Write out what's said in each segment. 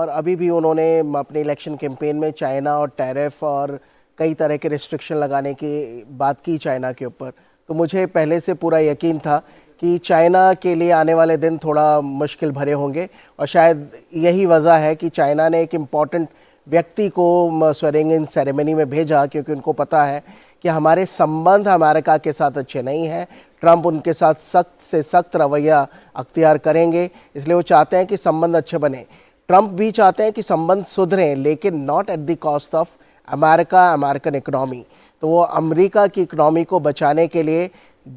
और अभी भी उन्होंने अपने इलेक्शन कैंपेन में चाइना और टैरिफ और कई तरह के रिस्ट्रिक्शन लगाने की बात की चाइना के ऊपर। तो मुझे पहले से पूरा यकीन था कि चाइना के लिए आने वाले दिन थोड़ा मुश्किल भरे होंगे, और शायद यही वजह है कि चाइना ने एक इम्पॉर्टेंट व्यक्ति को स्वेरिंग इन सेरेमनी में भेजा, क्योंकि उनको पता है कि हमारे संबंध अमेरिका के साथ अच्छे नहीं हैं। ट्रंप उनके साथ सख्त से सख्त रवैया अख्तियार करेंगे, इसलिए वो चाहते हैं कि संबंध अच्छे बने। ट्रंप भी चाहते हैं कि संबंध सुधरें, लेकिन not at the cost of America, American economy. तो वो अमेरिका की इकनॉमी को बचाने के लिए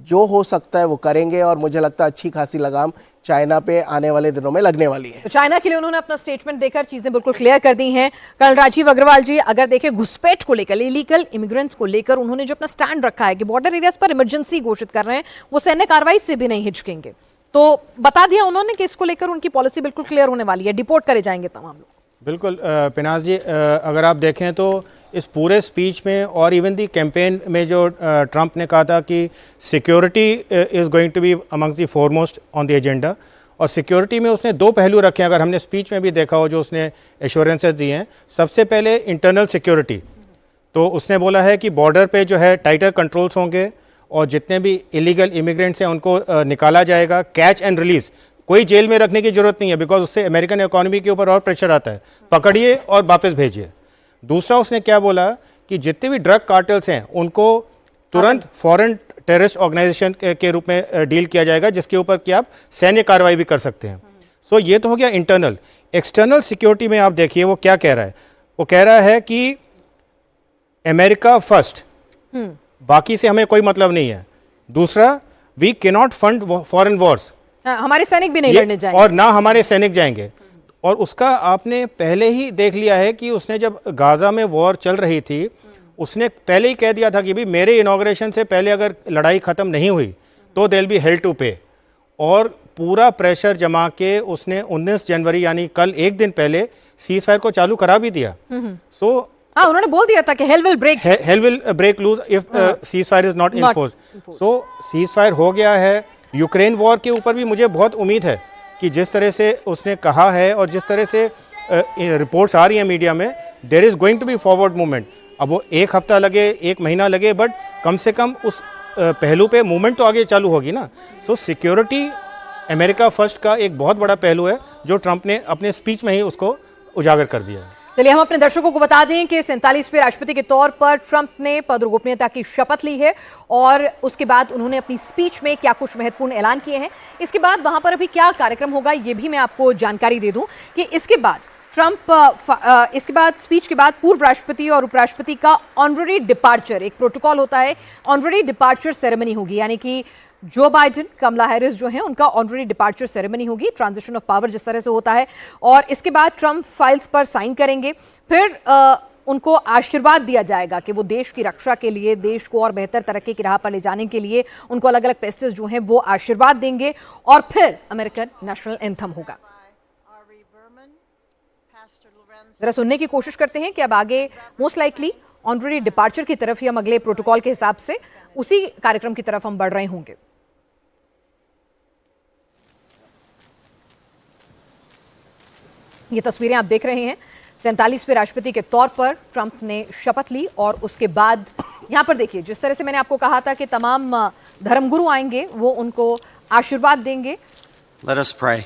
जो हो सकता है वो करेंगे, और मुझे लगता है अच्छी खासी लगाम चाइना पे आने वाले दिनों में लगने वाली है। तो चाइना के लिए उन्होंने अपना स्टेटमेंट देकर चीजें बिल्कुल क्लियर कर दी हैं। कर्नल राजीव अग्रवाल जी, अगर देखें घुसपैठ को लेकर, इलीगल इमिग्रेंट्स को लेकर उन्होंने जो अपना स्टैंड रखा है कि बॉर्डर एरियाज पर इमरजेंसी घोषित कर रहे हैं, वो सैन्य कार्रवाई से भी नहीं हिचकेंगे, तो बता दिया उन्होंने कि इसको लेकर उनकी पॉलिसी बिल्कुल क्लियर होने वाली है, डिपोर्ट करे जाएंगे तमाम लोग। बिल्कुल पिनाज जी, अगर आप देखें तो इस पूरे स्पीच में और इवन दी कैंपेन में जो ट्रंप ने कहा था कि security is going to be among the foremost on the agenda, और सिक्योरिटी में उसने दो पहलू रखे हैं। अगर हमने स्पीच में भी देखा हो जो उसने एश्योरेंसेस दिए हैं, सबसे पहले इंटरनल सिक्योरिटी, तो उसने बोला है कि बॉर्डर पे जो है टाइटर कंट्रोल्स होंगे और जितने भी इलीगल इमिग्रेंट्स हैं उनको निकाला जाएगा, कैच एंड रिलीज़। कोई जेल में रखने की जरूरत नहीं है, बिकॉज उससे अमेरिकन इकोनॉमी के ऊपर और प्रेशर आता है, पकड़िए और वापस भेजिए। दूसरा उसने क्या बोला कि जितने भी ड्रग कार्टल्स हैं उनको तुरंत फॉरेन टेररिस्ट ऑर्गेनाइजेशन के रूप में डील किया जाएगा, जिसके ऊपर कि आप सैन्य कार्रवाई भी कर सकते हैं। सो ये तो हो गया इंटरनल। एक्सटर्नल सिक्योरिटी में आप देखिए वो क्या कह रहा है। वो कह रहा है कि अमेरिका फर्स्ट, बाकी से हमें कोई मतलब नहीं है। दूसरा, we can not fund foreign wars, हमारे सैनिक भी नहीं लड़ने जाएंगे और ना हमारे सैनिक जाएंगे। और उसका आपने पहले ही देख लिया है कि उसने जब गाजा में वॉर चल रही थी, उसने पहले ही कह दिया था कि भाई मेरे इनॉग्रेशन से पहले अगर लड़ाई ख़त्म नहीं हुई तो देल बी हेल टू पे, और पूरा प्रेशर जमा के उसने 19 जनवरी यानी कल एक दिन पहले सीज फायर को चालू करा भी दिया। सो उन्होंने बोल दिया था कि hell will break loose if ceasefire is not enforced. So ceasefire हो गया है। यूक्रेन वॉर के ऊपर भी मुझे बहुत उम्मीद है कि जिस तरह से उसने कहा है और जिस तरह से रिपोर्ट्स आ रही हैं मीडिया में, there is going to be forward movement. अब वो एक हफ्ता लगे, एक महीना लगे, बट कम से कम उस पहलू पे मूवमेंट तो आगे चालू होगी ना। सो सिक्योरिटी अमेरिका फर्स्ट का एक बहुत बड़ा पहलू है जो ट्रंप ने अपने स्पीच में ही उसको उजागर कर दिया है। चलिए, हम अपने दर्शकों को बता दें कि 47वें राष्ट्रपति के तौर पर ट्रंप ने पद और गोपनीयता की शपथ ली है, और उसके बाद उन्होंने अपनी स्पीच में क्या कुछ महत्वपूर्ण ऐलान किए हैं। इसके बाद वहां पर अभी क्या कार्यक्रम होगा ये भी मैं आपको जानकारी दे दूं कि इसके बाद इसके बाद स्पीच के बाद पूर्व राष्ट्रपति और उपराष्ट्रपति का ऑनररी डिपार्चर, एक प्रोटोकॉल होता है, ऑनररी डिपार्चर सेरेमनी होगी, यानी कि जो बाइडेन, कमला हैरिस जो हैं, उनका ऑनररी डिपार्चर सेरेमनी होगी, ट्रांजिशन ऑफ पावर जिस तरह से होता है। और इसके बाद ट्रंप फाइल्स पर साइन करेंगे, फिर उनको आशीर्वाद दिया जाएगा कि वो देश की रक्षा के लिए, देश को और बेहतर तरक्की की राह पर ले जाने के लिए उनको अलग अलग पेस्टेज जो हैं वो आशीर्वाद देंगे, और फिर अमेरिकन नेशनल एंथम होगा। जरा सुनने की कोशिश करते हैं कि अब आगे मोस्ट लाइकली ऑनररी डिपार्चर की तरफ ही हम अगले प्रोटोकॉल के हिसाब से उसी कार्यक्रम की तरफ हम बढ़ रहे होंगे। ये तस्वीरें आप देख रहे हैं, 47वें राष्ट्रपति के तौर पर ट्रंप ने शपथ ली, और उसके बाद यहां पर देखिए जिस तरह से मैंने आपको कहा था कि तमाम धर्मगुरु आएंगे, वो उनको आशीर्वाद देंगे। Let us pray.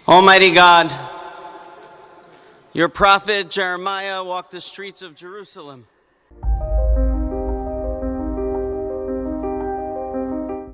Almighty God, your prophet Jeremiah walked the streets of Jerusalem